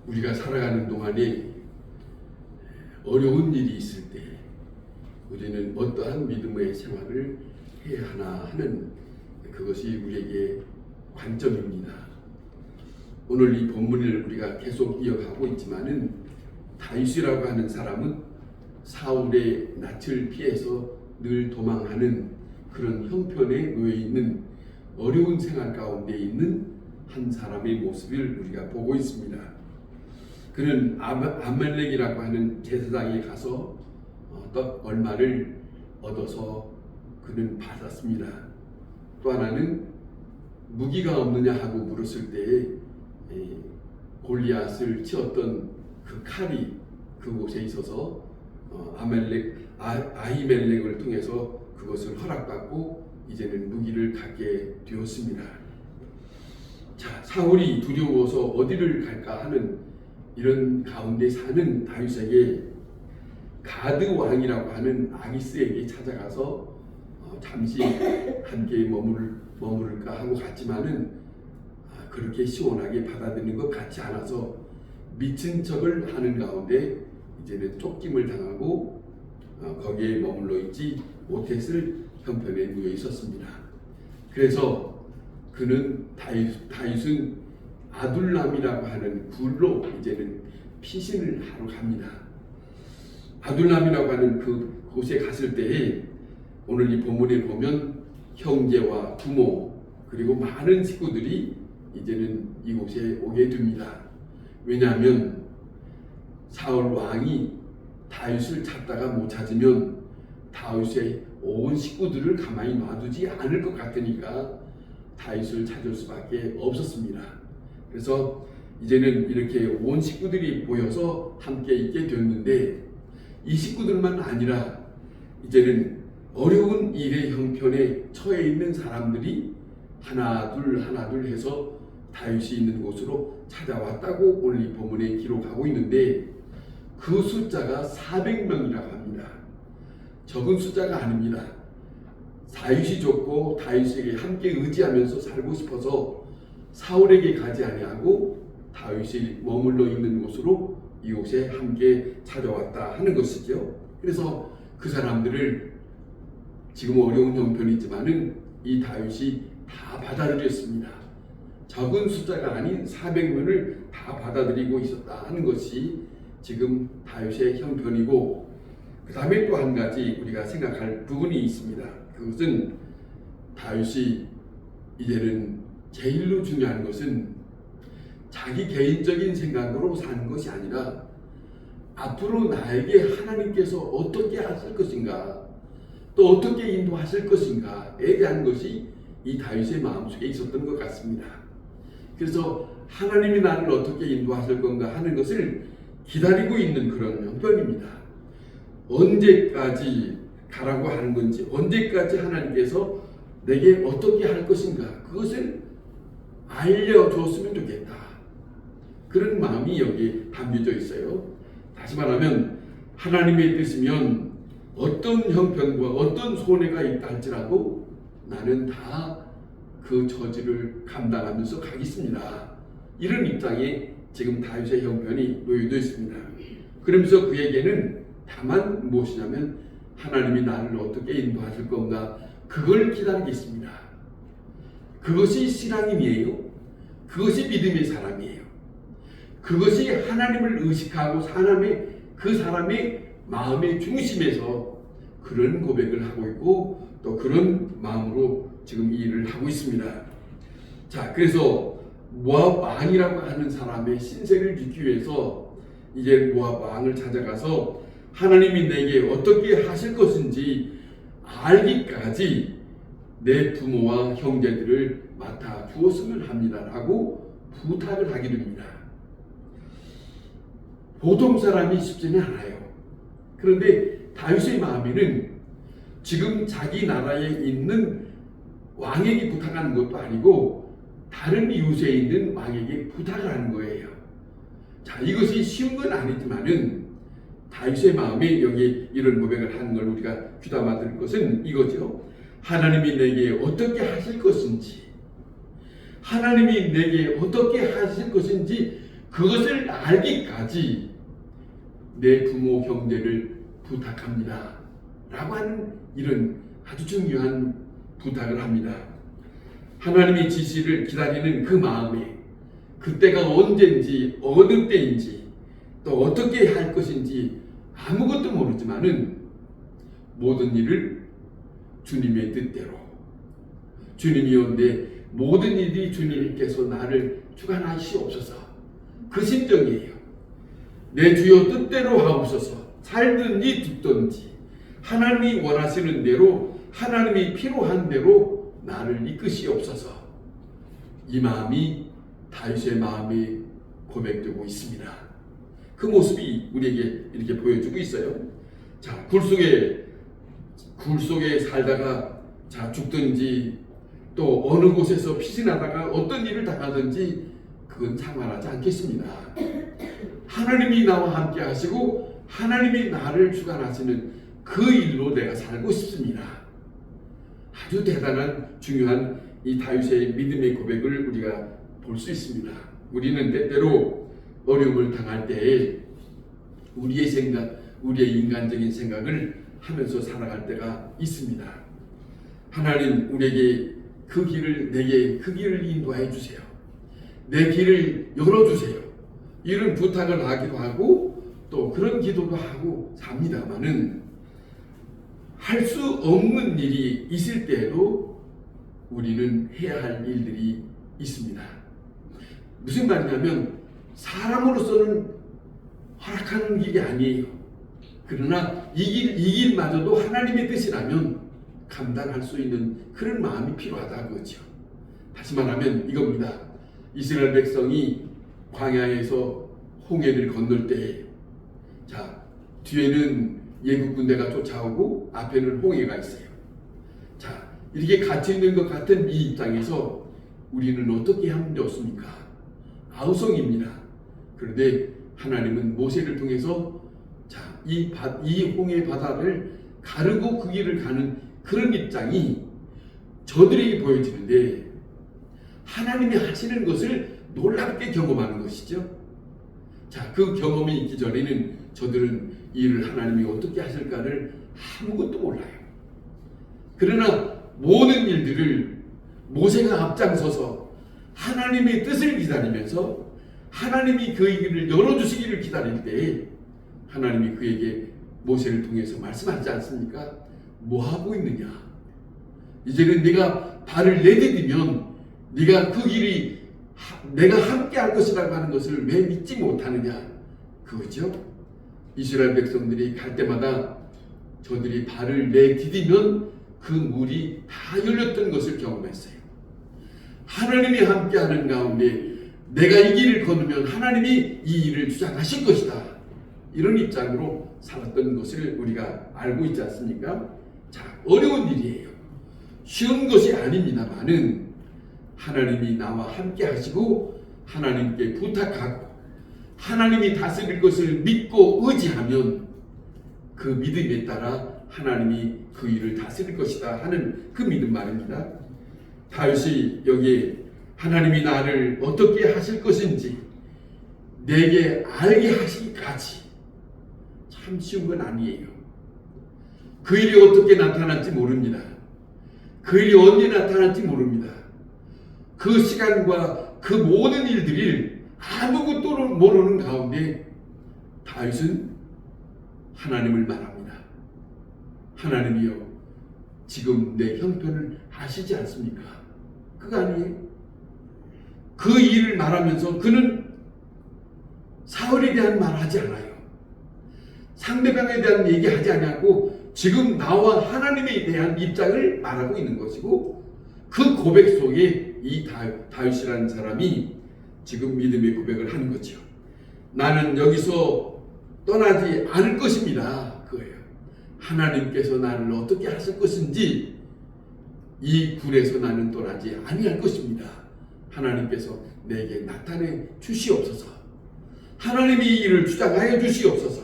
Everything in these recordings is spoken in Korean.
우리가 살아가는 동안에 어려운 일이 있을 때 우리는 어떠한 믿음의 생활을 해야 하나 하는 그것이 우리에게 관점입니다. 오늘 이 본문을 우리가 계속 이어가고 있지만은 다윗이라고 하는 사람은 사울의 낯을 피해서 늘 도망하는 그런 형편에 놓여 있는 어려운 생활 가운데 있는 한 사람의 모습을 우리가 보고 있습니다. 그는 아말렉이라고 하는 제사장에 가서 떡 얼마를 얻어서 그는 받았습니다. 또 하나는 무기가 없느냐 하고 물었을 때에 골리앗을 치었던 그 칼이 그곳에 있어서 아히멜렉을 통해서 그것을 허락받고 이제는 무기를 갖게 되었습니다. 자, 사울이 두려워서 어디를 갈까 하는 이런 가운데 사는 다윗에게 가드 왕이라고 하는 아기스에게 찾아가서 잠시 함께 머무를까 하고 갔지만은 그렇게 시원하게 받아들이는 것 같지 않아서 미친 척을 하는 가운데 이제는 쫓김을 당하고 거기에 머물러 있지 못했을 형편에 놓여 있었습니다. 그래서 그는 다윗은 아둘람이라고 하는 굴로 이제는 피신을 하러 갑니다. 아둘람이라고 하는 그 곳에 갔을 때에 오늘 이 본문에 보면 형제와 부모 그리고 많은 식구들이 이제는 이곳에 오게 됩니다. 왜냐하면 사울 왕이 다윗을 찾다가 못 찾으면 다윗의 온 식구들을 가만히 놔두지 않을 것 같으니까 다윗을 찾을 수밖에 없었습니다. 그래서 이제는 이렇게 온 식구들이 모여서 함께 있게 됐는데 이 식구들만 아니라 이제는 어려운 일의 형편에 처해 있는 사람들이 하나 둘 해서 다윗이 있는 곳으로 찾아왔다고 오늘 이 본문에 기록하고 있는데 그 숫자가 400명이라고 합니다. 적은 숫자가 아닙니다. 다윗이 좋고 다윗에게 함께 의지하면서 살고 싶어서 사울에게 가지 아니하고 다윗이 머물러 있는 곳으로 이곳에 함께 찾아왔다 하는 것이죠. 그래서 그 사람들을 지금 어려운 형편이지만은 이 다윗이 다 받아들였습니다. 적은 숫자가 아닌 400명을 다 받아들이고 있었다 하는 것이 지금 다윗의 형편이고, 그 다음에 또 한 가지 우리가 생각할 부분이 있습니다. 그것은 다윗이 이제는 제일로 중요한 것은 자기 개인적인 생각으로 사는 것이 아니라 앞으로 나에게 하나님께서 어떻게 하실 것인가, 또 어떻게 인도하실 것인가에 대한 것이 이 다윗의 마음속에 있었던 것 같습니다. 그래서 하나님이 나를 어떻게 인도하실 건가 하는 것을 기다리고 있는 그런 형편입니다. 언제까지 가라고 하는 건지, 언제까지 하나님께서 내게 어떻게 할 것인가, 그것을 알려줬으면 좋겠다. 그런 마음이 여기에 담겨져 있어요. 다시 말하면 하나님의 뜻이면 어떤 형편과 어떤 손해가 있다 할지라도 나는 다 그 저지를 감당하면서 가겠습니다. 이런 입장에 지금 다윗의 형편이 놓여져 있습니다. 그러면서 그에게는 다만 무엇이냐면 하나님이 나를 어떻게 인도하실 건가, 그걸 기다리겠습니다. 그것이 신앙인이에요. 그것이 믿음의 사람이에요. 그것이 하나님을 의식하고 그 사람의 마음의 중심에서 그런 고백을 하고 있고 또 그런 마음으로 지금 이 일을 하고 있습니다. 자, 그래서 모압 왕이라고 하는 사람의 신세를 지키기 위해서 이제 모압 왕을 찾아가서 하나님이 내게 어떻게 하실 것인지 알기까지 내 부모와 형제들을 맡아 주었으면 합니다라고 부탁을 하게 됩니다. 보통 사람이 쉽지는 않아요. 그런데 다윗의 마음에는 지금 자기 나라에 있는 왕에게 부탁하는 것도 아니고 다른 이웃에 있는 왕에게 부탁을 하는 거예요. 자, 이것이 쉬운 건 아니지만은 다윗의 마음에 여기 이런 고백을 하는 걸 우리가 귀담아 들을 것은 이거죠. 하나님이 내게 어떻게 하실 것인지, 하나님이 내게 어떻게 하실 것인지 그것을 알기까지 내 부모 형제를 부탁합니다 라고 하는 이런 아주 중요한 부탁을 합니다. 하나님의 지시를 기다리는 그 마음에 그때가 언제인지 어느 때인지 또 어떻게 할 것인지 아무것도 모르지만은 모든 일을 주님의 뜻대로, 주님이온데 모든 일이 주님께서 나를 주관하시옵소서, 그 심정이에요. 내 주여 뜻대로 하옵소서. 살든지 죽든지 하나님이 원하시는 대로, 하나님이 필요한 대로 나를 이끄시옵소서. 이 마음이 다윗의 마음이 고백되고 있습니다. 그 모습이 우리에게 이렇게 보여주고 있어요. 자, 굴 속에 살다가 자 죽든지 또 어느 곳에서 피신하다가 어떤 일을 당하든지 그건 상관하지 않겠습니다. 하나님이 나와 함께 하시고 하나님이 나를 주관하시는 그 일로 내가 살고 싶습니다. 아주 대단한 중요한 이 다윗의 믿음의 고백을 우리가 볼 수 있습니다. 우리는 때때로 어려움을 당할 때에 우리의 생각, 우리의 인간적인 생각을 하면서 살아갈 때가 있습니다. 하나님 우리에게 내게 그 길을 인도해 주세요. 내 길을 열어주세요. 이런 부탁을 하기도 하고 또 그런 기도도 하고 삽니다만은 할 수 없는 일이 있을 때에도 우리는 해야 할 일들이 있습니다. 무슨 말이냐면 사람으로서는 허락하는 길이 아니에요. 그러나 이 길마저도 하나님의 뜻이라면 감당할 수 있는 그런 마음이 필요하다 그거죠. 다시 말하면 이겁니다. 이스라엘 백성이 광야에서 홍해를 건널 때, 자 뒤에는 예국 군대가 쫓아오고 앞에는 홍해가 있어요. 자 이렇게 갇혀 있는 것 같은 이 입장에서 우리는 어떻게 하면 좋습니까? 아우성입니다. 그런데 하나님은 모세를 통해서 이 홍해 바다를 가르고 그 길을 가는 그런 입장이 저들에게 보여지는데 하나님이 하시는 것을 놀랍게 경험하는 것이죠. 자, 그 경험이 있기 전에는 저들은 이 일을 하나님이 어떻게 하실까를 아무것도 몰라요. 그러나 모든 일들을 모세가 앞장서서 하나님의 뜻을 기다리면서 하나님이 그 길을 열어주시기를 기다릴 때 하나님이 그에게 모세를 통해서 말씀하지 않습니까? 뭐 하고 있느냐? 이제는 네가 발을 내디디면 네가 그 길이 내가 함께 할 것이라고 하는 것을 왜 믿지 못하느냐? 그거죠. 이스라엘 백성들이 갈 때마다 저들이 발을 내디디면 그 물이 다 열렸던 것을 경험했어요. 하나님이 함께하는 가운데 내가 이 길을 건너면 하나님이 이 일을 주장하실 것이다. 이런 입장으로 살았던 것을 우리가 알고 있지 않습니까? 자, 어려운 일이에요. 쉬운 것이 아닙니다만은 하나님이 나와 함께 하시고 하나님께 부탁하고 하나님이 다스릴 것을 믿고 의지하면 그 믿음에 따라 하나님이 그 일을 다스릴 것이다 하는 그 믿음 말입니다. 다윗이 여기에 하나님이 나를 어떻게 하실 것인지 내게 알게 하시기까지 참 쉬운 건 아니에요. 그 일이 어떻게 나타날지 모릅니다. 그 일이 언제 나타날지 모릅니다. 그 시간과 그 모든 일들이 아무것도 모르는 가운데 다윗은 하나님을 말합니다. 하나님이여 지금 내 형편을 아시지 않습니까? 그거 아니에요? 그 일을 말하면서 그는 사울에 대한 말 하지 않아요. 상대방에 대한 얘기하지 않고 지금 나와 하나님에 대한 입장을 말하고 있는 것이고 그 고백 속에 이 다윗이라는 사람이 지금 믿음의 고백을 하는 거죠. 나는 여기서 떠나지 않을 것입니다. 그거예요. 하나님께서 나를 어떻게 하실 것인지 이 굴에서 나는 떠나지 아니할 것입니다. 하나님께서 내게 나타내 주시옵소서. 하나님이 이를 주장하여 주시옵소서.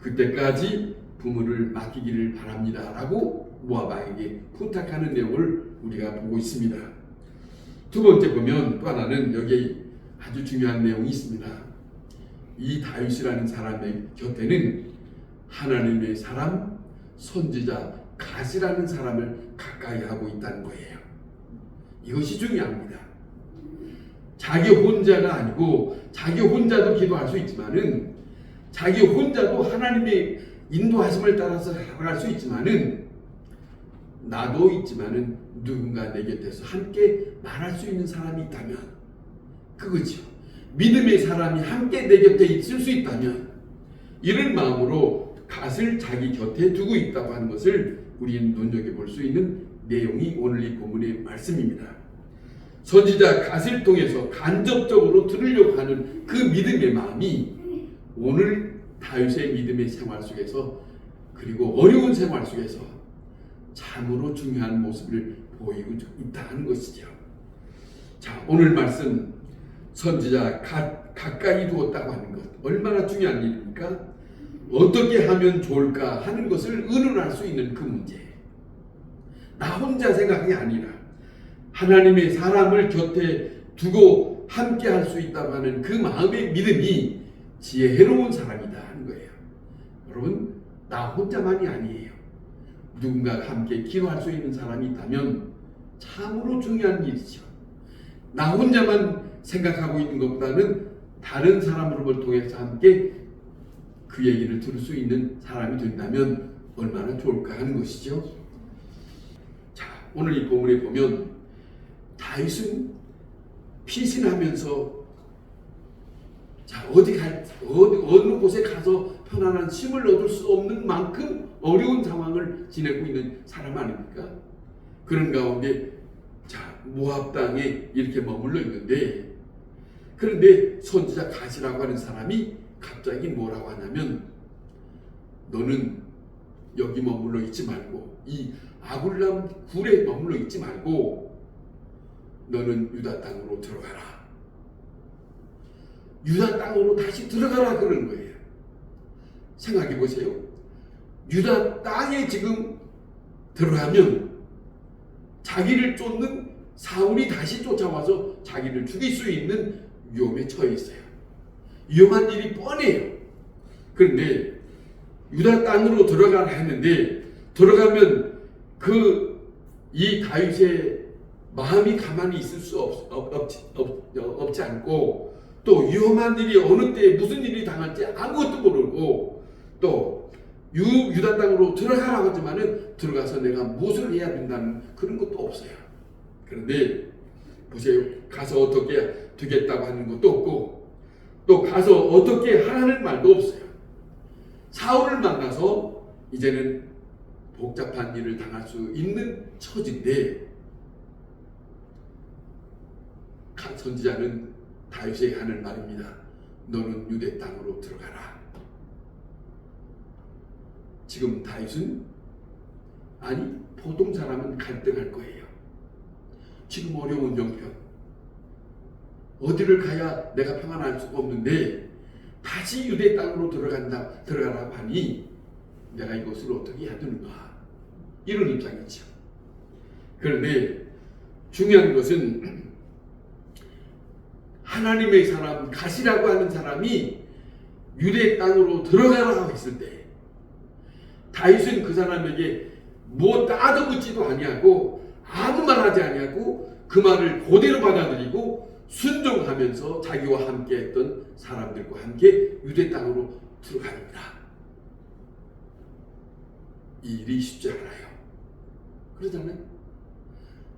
그때까지 부모를 맡기기를 바랍니다. 라고 모압 왕에게 부탁하는 내용을 우리가 보고 있습니다. 두 번째 보면 또 하나는 여기 아주 중요한 내용이 있습니다. 이 다윗이라는 사람의 곁에는 하나님의 사람, 선지자 갓이라는 사람을 가까이 하고 있다는 거예요. 이것이 중요합니다. 자기 혼자가 아니고, 자기 혼자도 기도할 수 있지만은, 자기 혼자도 하나님의 인도하심을 따라서 살아갈 수 있지만은, 나도 있지만은 누군가 내 곁에서 함께 말할 수 있는 사람이 있다면, 그거죠. 믿음의 사람이 함께 내 곁에 있을 수 있다면, 이런 마음으로 갓을 자기 곁에 두고 있다고 하는 것을 우리는 눈여겨볼 수 있는 내용이 오늘 이 본문의 말씀입니다. 선지자 갓을 통해서 간접적으로 들으려고 하는 그 믿음의 마음이 오늘 다윗의 믿음의 생활 속에서, 그리고 어려운 생활 속에서 참으로 중요한 모습을 보이고 있다는 것이죠. 자, 오늘 말씀 선지자 가까이 두었다고 하는 것, 얼마나 중요한 일입니까? 어떻게 하면 좋을까 하는 것을 의논할 수 있는 그 문제. 나 혼자 생각이 아니라 하나님의 사람을 곁에 두고 함께 할 수 있다고 하는 그 마음의 믿음이 지혜로운 사람이다 하는 거예요. 여러분, 나 혼자만이 아니에요. 누군가가 함께 기도할 수 있는 사람이 있다면 참으로 중요한 일이죠. 나 혼자만 생각하고 있는 것보다는 다른 사람을 통해서 함께 그 얘기를 들을 수 있는 사람이 된다면 얼마나 좋을까 하는 것이죠. 자, 오늘 이 본문에 보면 다윗은 피신하면서 어느 곳에 가서 편안한 쉼을 얻을 수 없는 만큼 어려운 상황을 지내고 있는 사람 아닙니까? 그런 가운데 모압 땅에 이렇게 머물러 있는데, 그런데 선지자 갓이라고 하는 사람이 갑자기 뭐라고 하냐면, 너는 여기 머물러 있지 말고 이 아굴람 굴에 머물러 있지 말고 너는 유다 땅으로 들어가라. 유다 땅으로 다시 들어가라 그러는 거예요. 생각해 보세요. 유다 땅에 지금 들어가면 자기를 쫓는 사울이 다시 쫓아와서 자기를 죽일 수 있는 위험에 처해 있어요. 위험한 일이 뻔해요. 그런데 유다 땅으로 들어가라 했는데, 들어가면 이 다윗의 마음이 가만히 있을 수 없지 않고, 또 위험한 일이 어느 때에 무슨 일이 당할지 아무것도 모르고, 또 유다 땅으로 들어가라고 하지만은 들어가서 내가 무엇을 해야 된다는 그런 것도 없어요. 그런데 보세요. 가서 어떻게 되겠다고 하는 것도 없고, 또 가서 어떻게 하라는 말도 없어요. 사울을 만나서 이제는 복잡한 일을 당할 수 있는 처지인데, 선지자는 다윗에게 하는 말입니다. 너는 유대 땅으로 들어가라. 지금 다윗은, 아니 보통 사람은 갈등할 거예요. 지금 어려운 형편, 어디를 가야 내가 평안할 수가 없는데 다시 유대 땅으로 들어가라고 하니 내가 이것을 어떻게 해야 되는가, 이런 입장이죠. 그런데 중요한 것은 하나님의 사람 갓이라고 하는 사람이 유대 땅으로 들어가라고 했을 때 다윗은 그 사람에게 뭐 따져묻지도 아니하고 아무 말 하지 아니하고 그 말을 그대로 받아들이고 순종하면서 자기와 함께 했던 사람들과 함께 유대 땅으로 들어갑니다. 이 일이 쉽지 않아요. 그러잖아요.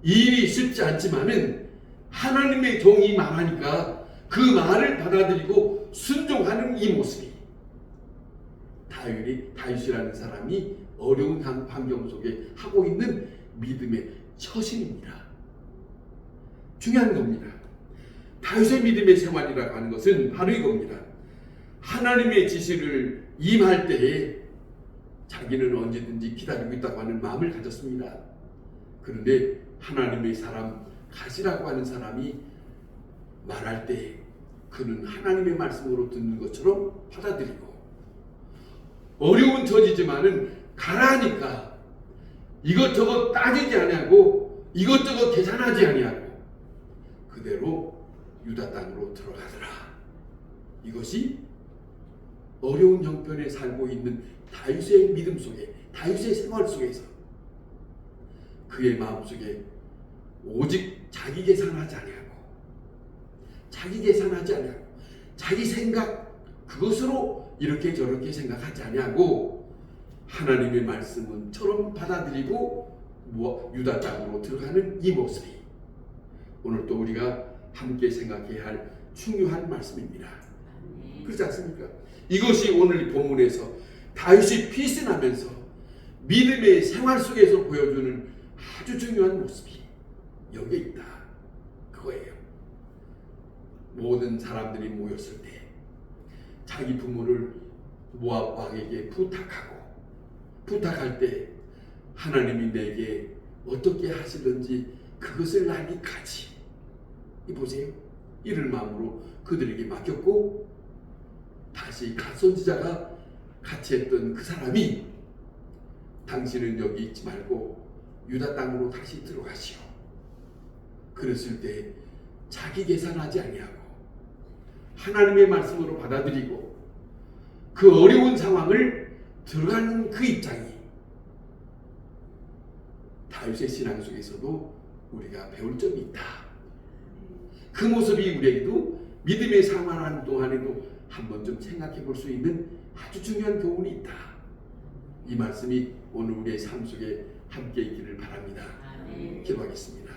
이 일이 쉽지 않지만은 하나님의 종이 말하니까 그 말을 받아들이고 순종하는 이 모습이 다윗이라는 사람이 어려운 환경 속에 하고 있는 믿음의 처신입니다. 중요한 겁니다. 다윗의 믿음의 생활이라고 하는 것은 바로 이겁니다. 하나님의 지시를 임할 때에 자기는 언제든지 기다리고 있다고 하는 마음을 가졌습니다. 그런데 하나님의 사람 갓이라고 하는 사람이 말할 때 그는 하나님의 말씀으로 듣는 것처럼 받아들이고, 어려운 처지지만은 가라하니까 이것저것 따지지 아니하고 이것저것 계산하지 아니하고 그대로 유다 땅으로 들어가더라. 이것이 어려운 형편에 살고 있는 다윗의 믿음 속에, 다윗의 생활 속에서 그의 마음속에 오직 자기 계산하지 아니하고, 자기 계산하지 아니하고, 자기 생각 그것으로 이렇게 저렇게 생각하지 아니하고 하나님의 말씀은처럼 받아들이고 유다 땅으로 들어가는 이 모습이 오늘 또 우리가 함께 생각해야 할 중요한 말씀입니다. 그렇지 않습니까? 이것이 오늘 이 본문에서 다윗이 피신하면서 믿음의 생활 속에서 보여주는 아주 중요한 모습이 여기에 있다. 그거예요. 모든 사람들이 모였을 때 자기 부모를 모압 왕에게 부탁할 때 하나님이 내게 어떻게 하시든지 그것을 알기까지, 이 보세요. 이를 마음으로 그들에게 맡겼고, 다시 갓 선지자가 같이 했던 그 사람이 당신은 여기 있지 말고 유다 땅으로 다시 들어가시오. 그랬을 때 자기 계산하지 아니하고 하나님의 말씀으로 받아들이고 그 어려운 상황을 들어가는 그 입장이 다윗의 신앙 속에서도 우리가 배울 점이 있다. 그 모습이 우리에게도 믿음의 생활하는 동안에도 한번 좀 생각해 볼 수 있는 아주 중요한 교훈이 있다. 이 말씀이 오늘 우리의 삶 속에 함께 있기를 바랍니다. 기도하겠습니다.